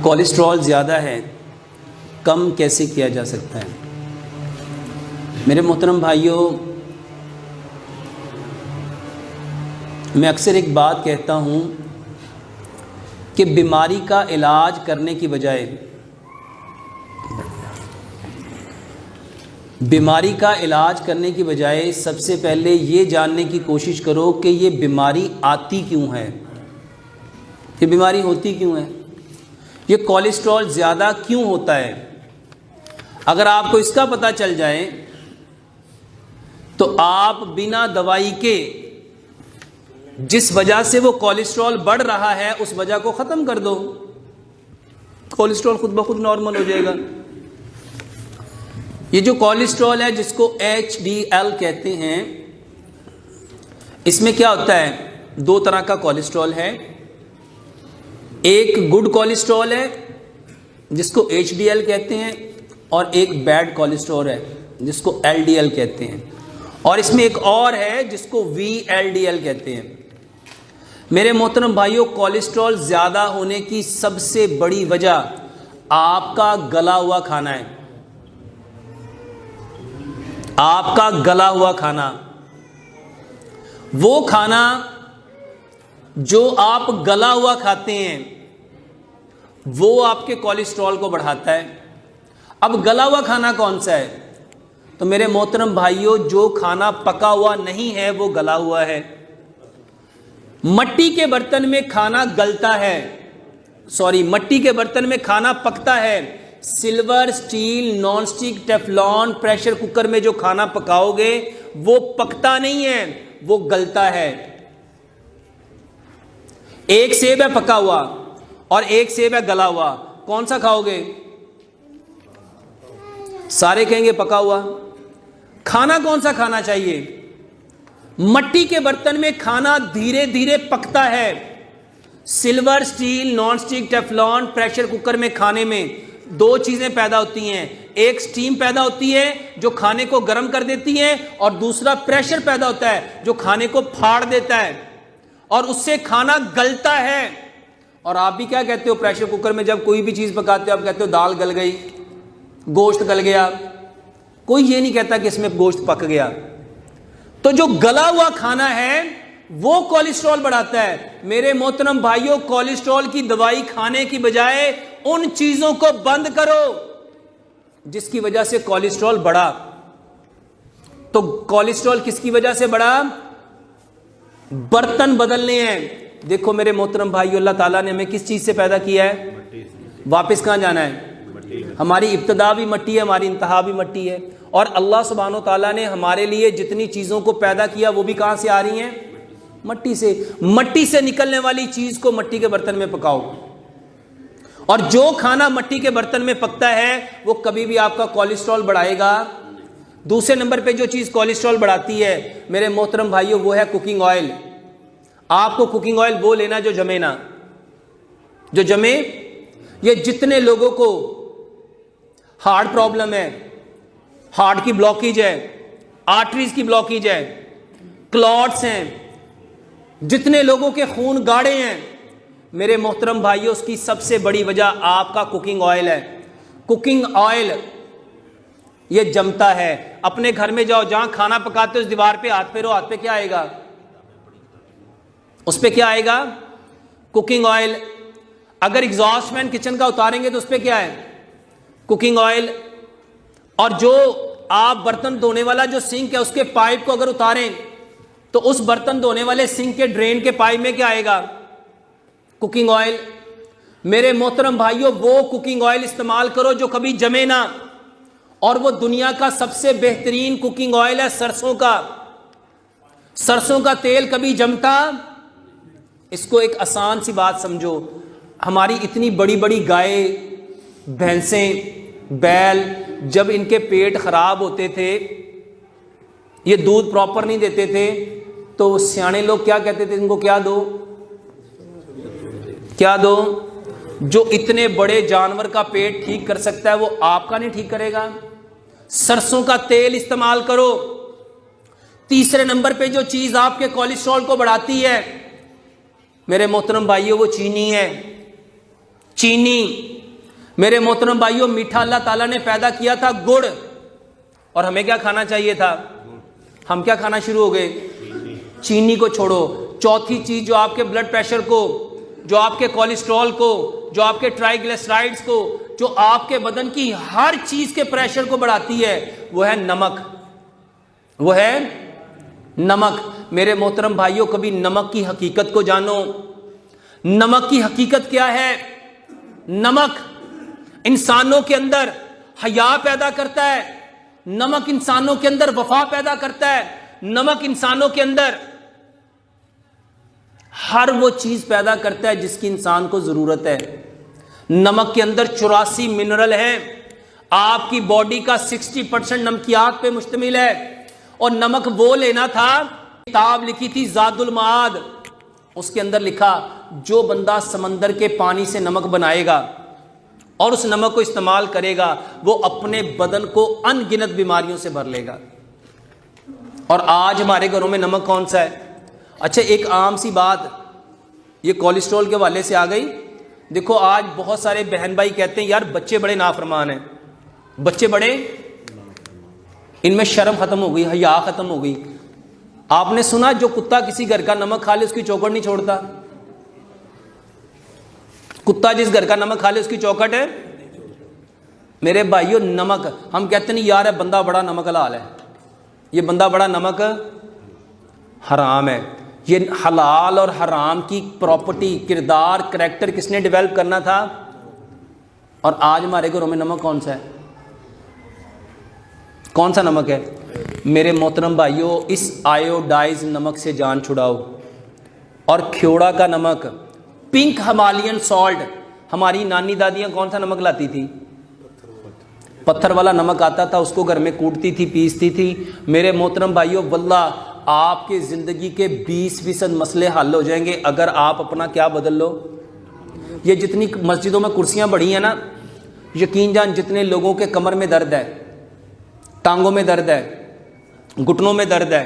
Cholesterol زیادہ ہے، کم کیسے کیا جا سکتا ہے؟ میرے محترم بھائیوں، میں اکثر ایک بات کہتا ہوں کہ بیماری کا علاج کرنے کی بجائے سب سے پہلے یہ جاننے کی کوشش کرو کہ یہ بیماری آتی کیوں ہے، یہ بیماری ہوتی کیوں ہے، یہ کولیسٹرول زیادہ کیوں ہوتا ہے۔ اگر آپ کو اس کا پتہ چل جائے تو آپ بنا دوائی کے جس وجہ سے وہ کولیسٹرول بڑھ رہا ہے اس وجہ کو ختم کر دو، کولیسٹرول خود بخود نارمل ہو جائے گا۔ یہ جو کولیسٹرول ہے جس کو HDL کہتے ہیں، اس میں کیا ہوتا ہے؟ دو طرح کا کولیسٹرول ہے، ایک گڈ کولیسٹرول ہے جس کو HDL کہتے ہیں، اور ایک بیڈ کولیسٹرول ہے جس کو LDL کہتے ہیں، اور اس میں ایک اور ہے جس کو VLDL کہتے ہیں۔ میرے محترم بھائیوں، کولیسٹرول زیادہ ہونے کی سب سے بڑی وجہ آپ کا گلا ہوا کھانا ہے، آپ کا گلا ہوا کھانا، وہ کھانا جو آپ گلا ہوا کھاتے ہیں وہ آپ کے کولیسٹرول کو بڑھاتا ہے۔ اب گلا ہوا کھانا کون سا ہے؟ تو میرے محترم بھائیوں، جو کھانا پکا ہوا نہیں ہے وہ گلا ہوا ہے۔ مٹی کے برتن میں کھانا گلتا ہے، مٹی کے برتن میں کھانا پکتا ہے۔ Silver, steel, non stick, Teflon, pressure cooker میں جو کھانا پکاؤ گے وہ پکتا نہیں ہے، وہ گلتا ہے۔ ایک سیب ہے پکا ہوا اور ایک سیب ہے گلا ہوا، کون سا کھاؤ گے؟ سارے کہیں گے پکا ہوا۔ کھانا کون سا کھانا چاہیے؟ مٹی کے برتن میں کھانا دھیرے دھیرے پکتا ہے۔ Silver, steel, non stick, Teflon, pressure cooker میں کھانے میں دو چیزیں پیدا ہوتی ہیں، ایک سٹیم پیدا ہوتی ہے جو کھانے کو گرم کر دیتی ہے، اور دوسرا پریشر پیدا ہوتا ہے جو کھانے کو پھاڑ دیتا ہے، اور اس سے کھانا گلتا ہے۔ اور آپ بھی کیا کہتے ہو؟ پریشر کوکر میں جب کوئی بھی چیز پکاتے ہو آپ کہتے ہو دال گل گئی، گوشت گل گیا، کوئی یہ نہیں کہتا کہ اس میں گوشت پک گیا۔ تو جو گلا ہوا کھانا ہے وہ کولیسٹرول بڑھاتا ہے۔ میرے محترم بھائیوں، کولیسٹرول کی دوائی کھانے کی بجائے ان چیزوں کو بند کرو جس کی وجہ سے کولیسٹرول بڑھا۔ تو کولیسٹرول کس کی وجہ سے بڑھا؟ برتن بدلنے ہیں۔ دیکھو میرے محترم بھائیوں، اللہ تعالیٰ نے ہمیں کس چیز سے پیدا کیا ہے؟ واپس کہاں جانا ہے؟ ہماری ابتدا بھی مٹی ہے، ہماری انتہا بھی مٹی ہے، اور اللہ سبحانہ و تعالیٰ نے ہمارے لیے جتنی چیزوں کو پیدا کیا وہ بھی کہاں سے آ رہی ہیں؟ مٹی سے۔ مٹی سے نکلنے والی چیز کو مٹی کے برتن میں پکاؤ، اور جو کھانا مٹی کے برتن میں پکتا ہے وہ کبھی بھی آپ کا کولیسٹرول بڑھائے گا۔ دوسرے نمبر پہ جو چیز کولیسٹرول بڑھاتی ہے میرے محترم بھائیوں وہ ہے کوکنگ آئل۔ آپ کو کوکنگ آئل وہ لینا جو جمے نا، جو جمے۔ یہ جتنے لوگوں کو ہارٹ پرابلم ہے، ہارٹ کی بلاکیج ہے، آرٹریز کی بلاکیج ہے، کلاٹس ہیں، جتنے لوگوں کے خون گاڑے ہیں، میرے محترم بھائیوں اس کی سب سے بڑی وجہ آپ کا کوکنگ آئل ہے۔ کوکنگ آئل یہ جمتا ہے۔ اپنے گھر میں جاؤ، جہاں کھانا پکاتے ہو اس دیوار پہ ہاتھ پھیرو، ہاتھ پہ کیا آئے گا؟ اس پہ کیا آئے گا؟ Cooking oil. اگر ایگزاسٹ فین کچن کا اتاریں گے تو اس پہ کیا ہے؟ Cooking oil. اور جو آپ برتن دھونے والا جو سنک ہے اس کے پائپ کو اگر اتاریں تو اس برتن دھونے والے سنک کے ڈرین کے پائپ میں کیا آئے گا؟ Cooking oil. میرے محترم بھائیوں، وہ کوکنگ آئل استعمال کرو جو کبھی جمے نہ، اور وہ دنیا کا سب سے بہترین کوکنگ آئل ہے سرسوں کا۔ سرسوں کا تیل کبھی جمتا؟ اس کو ایک آسان سی بات سمجھو، ہماری اتنی بڑی بڑی گائے، بھینسیں، بیل، جب ان کے پیٹ خراب ہوتے تھے، یہ دودھ پراپر نہیں دیتے تھے، تو سیانے لوگ کیا کہتے تھے؟ ان کو کیا دو؟ کیا دو؟ جو اتنے بڑے جانور کا پیٹ ٹھیک کر سکتا ہے وہ آپ کا نہیں ٹھیک کرے گا؟ سرسوں کا تیل استعمال کرو۔ تیسرے نمبر پہ جو چیز آپ کے کولیسٹرول کو بڑھاتی ہے میرے محترم بھائیوں وہ چینی ہے۔ چینی. میرے محترم بھائیوں میٹھا اللہ تعالیٰ نے پیدا کیا تھا گڑ, اور ہمیں کیا کھانا چاہیے تھا؟ ہم کیا کھانا شروع ہو گئے؟ چینی کو چھوڑو. چوتھی چیز جو آپ کے بلڈ پریشر کو, جو آپ کے کولیسٹرول کو, جو آپ کے ٹرائیگلیسرائڈز کو, جو آپ کے بدن کی ہر چیز کے پریشر کو بڑھاتی ہے, وہ ہے نمک. وہ ہے نمک. میرے محترم بھائیوں کبھی نمک کی حقیقت کو جانو. نمک کی حقیقت کیا ہے؟ نمک انسانوں کے اندر حیا پیدا کرتا ہے. نمک انسانوں کے اندر وفا پیدا کرتا ہے. نمک انسانوں کے اندر ہر وہ چیز پیدا کرتا ہے جس کی انسان کو ضرورت ہے. نمک کے اندر 84 منرل ہے. آپ کی باڈی کا 60% نمکیات پہ مشتمل ہے. اور نمک وہ لینا تھا, کتاب لکھی تھی زاد المعاد, اس کے اندر لکھا جو بندہ سمندر کے پانی سے نمک بنائے گا اور اس نمک کو استعمال کرے گا, وہ اپنے بدن کو ان گنت بیماریوں سے بھر لے گا. اور آج ہمارے گھروں میں نمک کون سا ہے؟ اچھا ایک عام سی بات یہ کولیسٹرول کے حوالے سے آ گئی. دیکھو آج بہت سارے بہن بھائی کہتے ہیں یار بچے بڑے نافرمان ہیں, بچے بڑے, ان میں شرم ختم ہو گئی, حیا ختم ہو گئی. آپ نے سنا جو کتا کسی گھر کا نمک کھا لے اس کی چوکھٹ نہیں چھوڑتا؟ کتا جس گھر کا نمک کھا لے اس کی چوکھٹ ہے. میرے بھائیو نمک, ہم کہتے نہیں یار بندہ بڑا نمک حلال ہے, یہ بندہ بڑا نمک حرام ہے. یہ حلال اور حرام کی پراپرٹی, کردار, کریکٹر کس نے ڈیولپ کرنا تھا؟ اور آج ہمارے گھروں میں نمک کون سا ہے؟ کون سا نمک ہے؟ میرے محترم بھائیوں اس آیوڈائز نمک سے جان چھڑاؤ. اور کھیوڑا کا نمک, پنک ہمالین سالٹ, ہماری نانی دادیاں کون سا نمک لاتی تھی؟ پتھر والا نمک آتا تھا, اس کو گھر میں کوٹتی تھی, پیستی تھی. میرے محترم بھائیوں واللہ آپ کے زندگی کے 20% مسئلے حل ہو جائیں گے اگر آپ اپنا کیا بدل لو. یہ جتنی مسجدوں میں کرسیاں بڑھی ہیں نا, یقین جان جتنے لوگوں کے کمر میں درد ہے, ٹانگوں میں درد ہے, گھٹنوں میں درد ہے,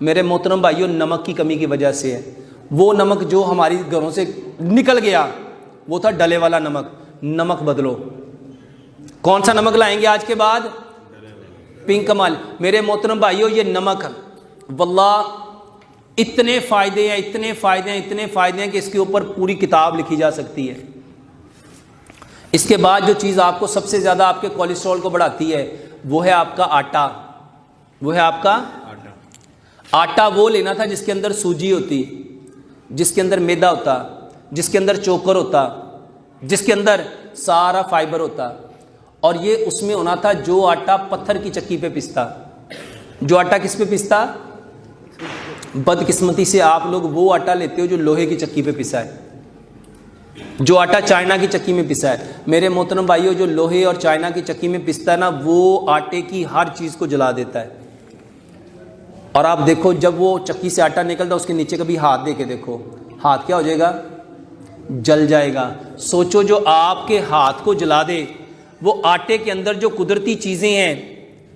میرے محترم بھائیوں نمک کی کمی کی وجہ سے ہے. وہ نمک جو ہماری گھروں سے نکل گیا وہ تھا ڈلے والا نمک. نمک بدلو. کون سا نمک لائیں گے آج کے بعد؟ پنک کمال. میرے محترم بھائیوں یہ نمک واللہ اتنے فائدے ہیں, اتنے فائدے ہیں, اتنے فائدے ہیں کہ اس کے اوپر پوری کتاب لکھی جا سکتی ہے. اس کے بعد جو چیز آپ کو سب سے زیادہ آپ کے کولیسٹرول کو بڑھاتی ہے وہ ہے آپ کا آٹا. وہ ہے آپ کا آٹا. وہ لینا تھا جس کے اندر سوجی ہوتی, جس کے اندر میدا ہوتا, جس کے اندر چوکر ہوتا, جس کے اندر سارا فائبر ہوتا. اور یہ اس میں ہونا تھا جو آٹا پتھر کی چکی پہ پستا. جو آٹا کس پہ پستا؟ بدقسمتی سے آپ لوگ وہ آٹا لیتے ہو جو لوہے کی چکی پہ پسا ہے, جو آٹا چائنا کی چکی میں پسا ہے. میرے محترم بھائیوں جو لوہے اور چائنا کی چکی میں پستا ہے نا, وہ آٹے کی ہر چیز کو جلا دیتا ہے. اور آپ دیکھو جب وہ چکی سے آٹا نکلتا ہے اس کے نیچے کبھی ہاتھ دے کے دیکھو, ہاتھ کیا ہو جائے گا؟ جل جائے گا. سوچو جو آپ کے ہاتھ کو جلا دے, وہ آٹے کے اندر جو قدرتی چیزیں ہیں,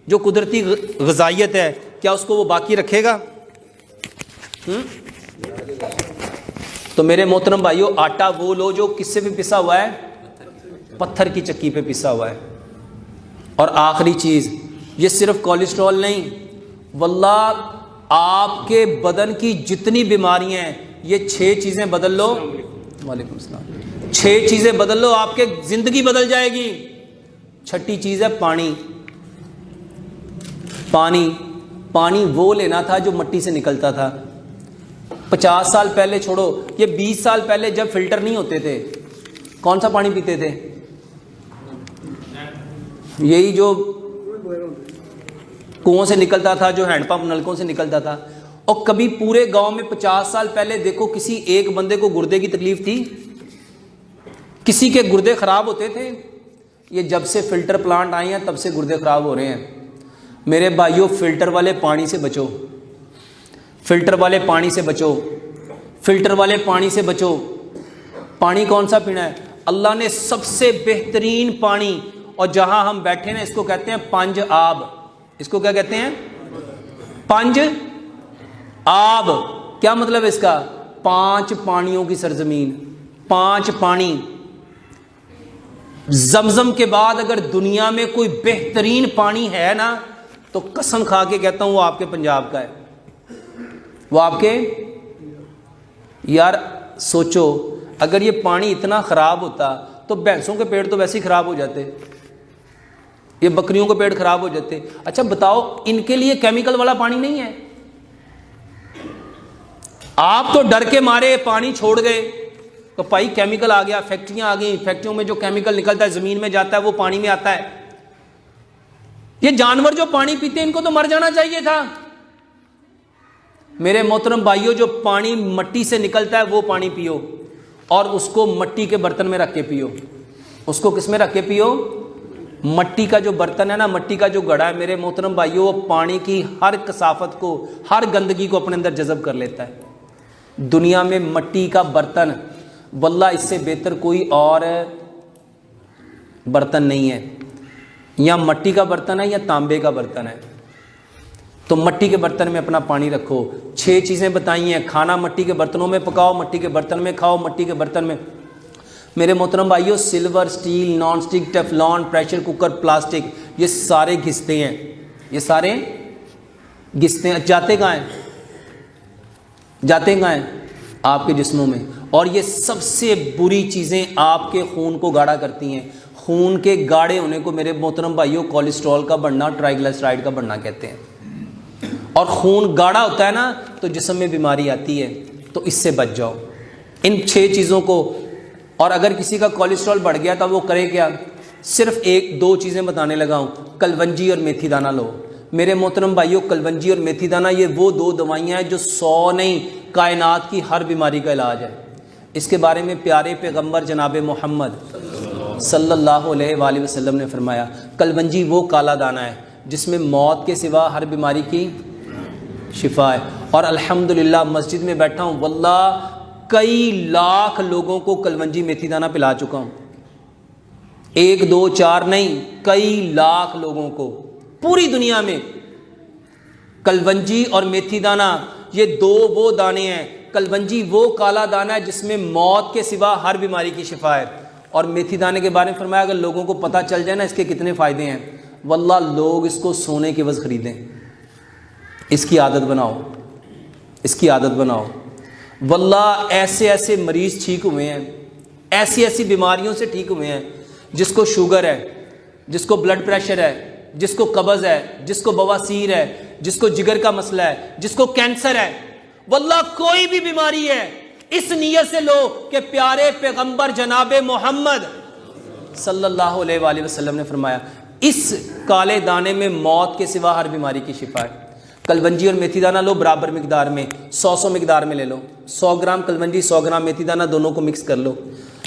جو قدرتی غذائیت ہے, کیا اس کو وہ باقی رکھے گا؟ تو میرے محترم بھائیو آٹا وہ لو جو کس سے بھی پسا ہوا ہے؟ پتھر کی چکی پہ پسا ہوا ہے. اور آخری چیز, یہ صرف کولیسٹرول نہیں, واللہ آپ کے بدن کی جتنی بیماریاں ہیں یہ 6 چیزیں بدل لو. وعلیکم السلام. 6 چیزیں بدل لو, آپ کے زندگی بدل جائے گی. چھٹی چیز ہے پانی. پانی. پانی وہ لینا تھا جو مٹی سے نکلتا تھا. 50 سال پہلے چھوڑو, یہ 20 سال پہلے جب فلٹر نہیں ہوتے تھے کون سا پانی پیتے تھے؟ یہی جو کنویں سے نکلتا تھا, جو ہینڈ پمپ نلکوں سے نکلتا تھا. اور کبھی پورے گاؤں میں 50 سال پہلے دیکھو کسی ایک بندے کو گردے کی تکلیف تھی؟ کسی کے گردے خراب ہوتے تھے؟ یہ جب سے فلٹر پلانٹ آئے ہیں تب سے گردے خراب ہو رہے ہیں. میرے بھائیوں فلٹر والے پانی سے بچو, فلٹر والے پانی سے بچو, فلٹر والے پانی سے بچو. پانی کون سا پینا ہے؟ اللہ نے سب سے بہترین پانی, اور جہاں ہم بیٹھے ہیں اس کو کہتے ہیں پنج آب. اس کو کیا کہتے ہیں؟ پنج آب. کیا مطلب اس کا؟ 5 پانیوں کی سرزمین. 5 پانی. زمزم کے بعد اگر دنیا میں کوئی بہترین پانی ہے نا تو قسم کھا کے کہتا ہوں وہ آپ کے پنجاب کا ہے، وہ آپ کے۔ یار سوچو اگر یہ پانی اتنا خراب ہوتا تو بھینسوں کے پیٹ تو ویسے ہی خراب ہو جاتے، یہ بکریوں کے پیٹ خراب ہو جاتے۔ اچھا بتاؤ ان کے لیے کیمیکل والا پانی نہیں ہے؟ آپ تو ڈر کے مارے پانی چھوڑ گئے تو بھائی کیمیکل آ گیا، فیکٹریاں آ گئیں، فیکٹریوں میں جو کیمیکل نکلتا ہے زمین میں جاتا ہے وہ پانی میں آتا ہے۔ یہ جانور جو پانی پیتے ہیں ان کو تو مر جانا چاہیے تھا۔ میرے محترم بھائیوں جو پانی مٹی سے نکلتا ہے وہ پانی پیو، اور اس کو مٹی کے برتن میں رکھ کے پیو۔ اس کو کس میں رکھ کے پیو؟ مٹی کا جو برتن ہے نا، مٹی کا جو گڑھا ہے میرے محترم بھائیوں، وہ پانی کی ہر کثافت کو، ہر گندگی کو اپنے اندر جذب کر لیتا ہے۔ دنیا میں مٹی کا برتن واللہ اس سے بہتر کوئی اور برتن نہیں ہے، یا مٹی کا برتن ہے یا تانبے کا برتن ہے۔ تو مٹی کے برتن میں اپنا پانی رکھو۔ 6 چیزیں بتائی ہیں، کھانا مٹی کے برتنوں میں پکاؤ، مٹی کے برتن میں کھاؤ، مٹی کے برتن میں۔ میرے محترم بھائیوں silver, steel, non stick, Teflon, pressure cooker, plastic, یہ سارے گھستے ہیں، یہ سارے گھستے ہیں۔ جاتے کہاں ہیں؟ جاتے کہاں ہیں؟ آپ کے جسموں میں۔ اور یہ سب سے بری چیزیں آپ کے خون کو گاڑھا کرتی ہیں۔ خون کے گاڑھے ہونے کو میرے محترم بھائیوں کولیسٹرول کا بڑھنا، ٹرائیگلسرائڈ کا بڑھنا کہتے ہیں۔ اور خون گاڑھا ہوتا ہے نا تو جسم میں بیماری آتی ہے، تو اس سے بچ جاؤ ان 6 چیزوں کو۔ اور اگر کسی کا کولیسٹرول بڑھ گیا تو وہ کرے کیا؟ صرف 1-2 چیزیں بتانے لگا ہوں، کلونجی اور میتھی دانہ لو۔ میرے محترم بھائیوں کلونجی اور میتھی دانہ یہ وہ 2 دوائیاں ہیں جو 100 نہیں کائنات کی ہر بیماری کا علاج ہے۔ اس کے بارے میں پیارے پیغمبر جناب محمد صلی اللہ علیہ وآلہ وسلم نے فرمایا کلونجی وہ کالا دانہ ہے جس میں موت کے سوا ہر بیماری کی شفا ہے۔ اور الحمدللہ مسجد میں بیٹھا ہوں، واللہ کئی لاکھ لوگوں کو کلونجی میتھی دانہ پلا چکا ہوں، 1 2 4 نہیں، کئی لاکھ لوگوں کو پوری دنیا میں۔ کلونجی اور میتھی دانہ یہ 2 وہ دانے ہیں، کلونجی وہ کالا دانہ ہے جس میں موت کے سوا ہر بیماری کی شفا ہے، اور میتھی دانے کے بارے میں فرمایا اگر لوگوں کو پتہ چل جائے نا اس کے کتنے فائدے ہیں، واللہ لوگ اس کو سونے کے عوض خریدیں۔ اس کی عادت بناؤ، اس کی عادت بناؤ۔ واللہ ایسے ایسے مریض ٹھیک ہوئے ہیں، ایسی ایسی بیماریوں سے ٹھیک ہوئے ہیں، جس کو شوگر ہے، جس کو بلڈ پریشر ہے، جس کو قبض ہے، جس کو بواسیر ہے، جس کو جگر کا مسئلہ ہے، جس کو کینسر ہے، واللہ کوئی بھی بیماری ہے اس نیت سے لو کہ پیارے پیغمبر جناب محمد صلی اللہ علیہ وآلہ وسلم نے فرمایا اس کالے دانے میں موت کے سوا ہر بیماری کی شفا ہے۔ کلونجی اور میتھی دانہ لو برابر مقدار میں، 100 مقدار میں لے لو، 100 گرام کلونجی 100 گرام میتھی دانہ دونوں کو مکس کر لو۔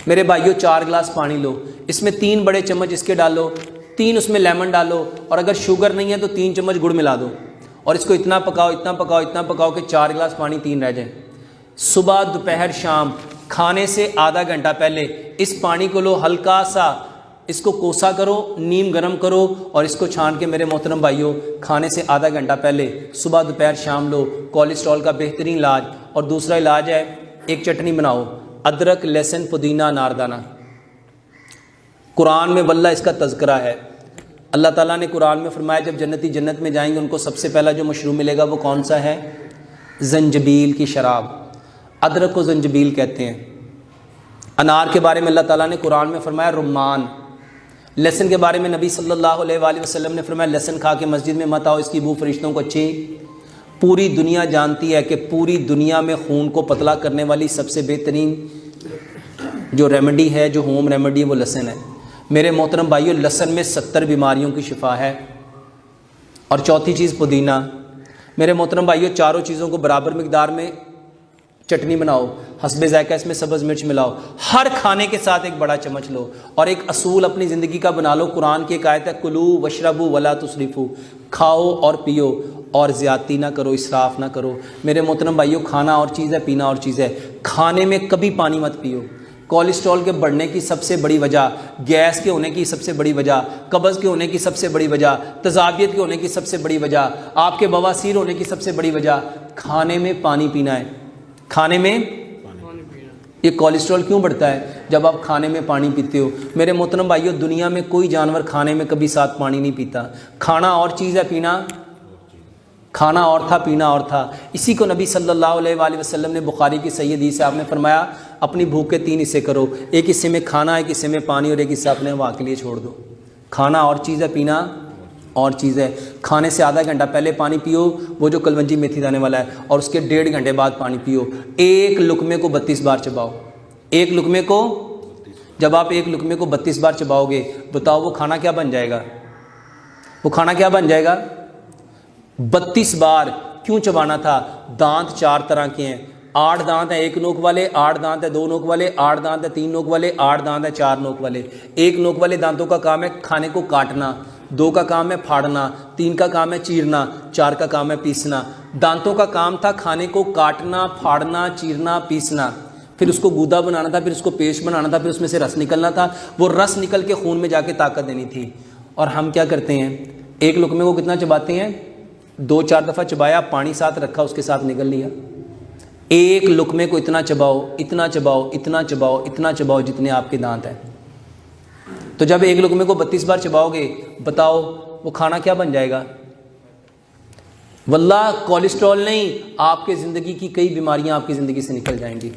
میرے بھائیوں 4 گلاس پانی لو، اس میں 3 بڑے چمچ اس کے ڈالو، 3 اس میں لیمن ڈالو، اور اگر شوگر نہیں ہے تو 3 چمچ گڑ ملا دو، اور اس کو اتنا پکاؤ اتنا پکاؤ اتنا پکاؤ کہ 4 گلاس پانی 3 رہ جائیں۔ صبح دوپہر شام کھانے سے آدھا گھنٹہ پہلے اس پانی کو لو، ہلکا سا اس کو کوسا کرو، نیم گرم کرو، اور اس کو چھان کے میرے محترم بھائیوں کھانے سے آدھا گھنٹہ پہلے صبح دوپہر شام لو۔ کولیسٹرول کا بہترین علاج۔ اور دوسرا علاج ہے ایک چٹنی بناؤ، ادرک، لہسن، پودینہ، اناردانہ۔ قرآن میں واللہ اس کا تذکرہ ہے۔ اللہ تعالیٰ نے قرآن میں فرمایا جب جنتی جنت میں جائیں گے ان کو سب سے پہلا جو مشروب ملے گا وہ کون سا ہے؟ زنجبیل کی شراب۔ ادرک کو زنجبیل کہتے ہیں۔ انار کے بارے میں اللہ تعالیٰ نے قرآن میں فرمایا رمان۔ لہسن کے بارے میں نبی صلی اللہ علیہ وآلہ وسلم نے فرمایا لہسن کھا کے مسجد میں مت آؤ، اس کی بو فرشتوں کو اچھی۔ پوری دنیا جانتی ہے کہ پوری دنیا میں خون کو پتلا کرنے والی سب سے بہترین جو ریمیڈی ہے، جو ہوم ریمیڈی ہے، وہ لہسن ہے۔ میرے محترم بھائیوں لہسن میں 70 بیماریوں کی شفا ہے۔ اور چوتھی چیز پودینہ۔ میرے محترم بھائیوں چاروں چیزوں کو برابر مقدار میں چٹنی بناؤ، حسب ذائقہ اس میں سبز مرچ ملاؤ، ہر کھانے کے ساتھ ایک بڑا چمچ لو، اور ایک اصول اپنی زندگی کا بنا لو۔ قرآن کی ایک آیت ہے کلو وشربو ولا تسرفو، کھاؤ اور پیو اور زیادتی نہ کرو، اسراف نہ کرو۔ میرے محترم بھائیوں کھانا اور چیز ہے، پینا اور چیز ہے۔ کھانے میں کبھی پانی مت پیو۔ کولیسٹرول کے بڑھنے کی سب سے بڑی وجہ، گیس کے ہونے کی سب سے بڑی وجہ، قبض کے ہونے کی سب سے بڑی وجہ، تذابیت کے ہونے کی سب سے بڑی وجہ، آپ کے بواسیر ہونے کی سب سے بڑی وجہ کھانے میں پانی پینا ہے۔ کھانے میں یہ کولیسٹرول کیوں بڑھتا ہے؟ جب آپ کھانے میں پانی پیتے ہو۔ میرے محترم بھائیو، دنیا میں کوئی جانور کھانے میں کبھی ساتھ پانی نہیں پیتا۔ کھانا اور چیز ہے، پینا کھانا اور تھا، پینا اور تھا۔ اسی کو نبی صلی اللہ علیہ وآلہ وسلم نے بخاری کی صحیح حدیث سے آپ نے فرمایا اپنی بھوک کے 3 حصے کرو، ایک حصے میں کھانا، ایک حصے میں پانی، اور ایک حصہ اپنے ہوا کے لیے چھوڑ دو۔ کھانا اور چیز ہے، پینا اور چیز ہے۔ کھانے سے آدھا گھنٹہ پہلے پانی پیو، وہ جو کلونجی میتھی دانے والا ہے، اور اس کے 1.5 گھنٹے بعد پانی پیو۔ ایک لقمے کو 32 بار چباؤ۔ ایک لقمے کو، جب آپ ایک لقمے کو 32 بار چباؤ گے، بتاؤ وہ کھانا کیا بن جائے گا؟ وہ کھانا کیا بن جائے گا؟ 32 بار کیوں چبانا تھا؟ دانت 4 طرح کے ہیں۔ 8 دانت ہیں 1 نوک والے، 8 دانت ہیں 2 نوک والے، 8 دانت ہیں 3 نوک والے، 8 دانت ہیں 4 نوک والے۔ 1 نوک والے دانتوں کا کام ہے کھانے کو کاٹنا، 2 کا کام ہے پھاڑنا، 3 کا کام ہے چیرنا، 4 کا کام ہے پیسنا۔ دانتوں کا کام تھا کھانے کو کاٹنا، پھاڑنا، چیرنا، پیسنا، پھر اس کو گودا بنانا تھا، پھر اس کو پیسٹ بنانا تھا، پھر اس میں سے رس نکلنا تھا، وہ رس نکل کے خون میں جا کے طاقت دینی تھی۔ اور ہم کیا کرتے ہیں؟ ایک لقمے کو کتنا چباتے ہیں؟ 2-4 دفعہ چبایا، پانی ساتھ رکھا، اس کے ساتھ نگل لیا۔ ایک لقمے کو اتنا چباؤ، اتنا چباؤ، اتنا چباؤ، اتنا چباؤ جتنے آپ کے دانت ہیں۔ تو جب ایک لقمے کو 32 بار چباؤ گے، بتاؤ وہ کھانا کیا بن جائے گا؟ واللہ کولیسٹرول نہیں، آپ کے زندگی کی کئی بیماریاں آپ کی زندگی سے نکل جائیں گی۔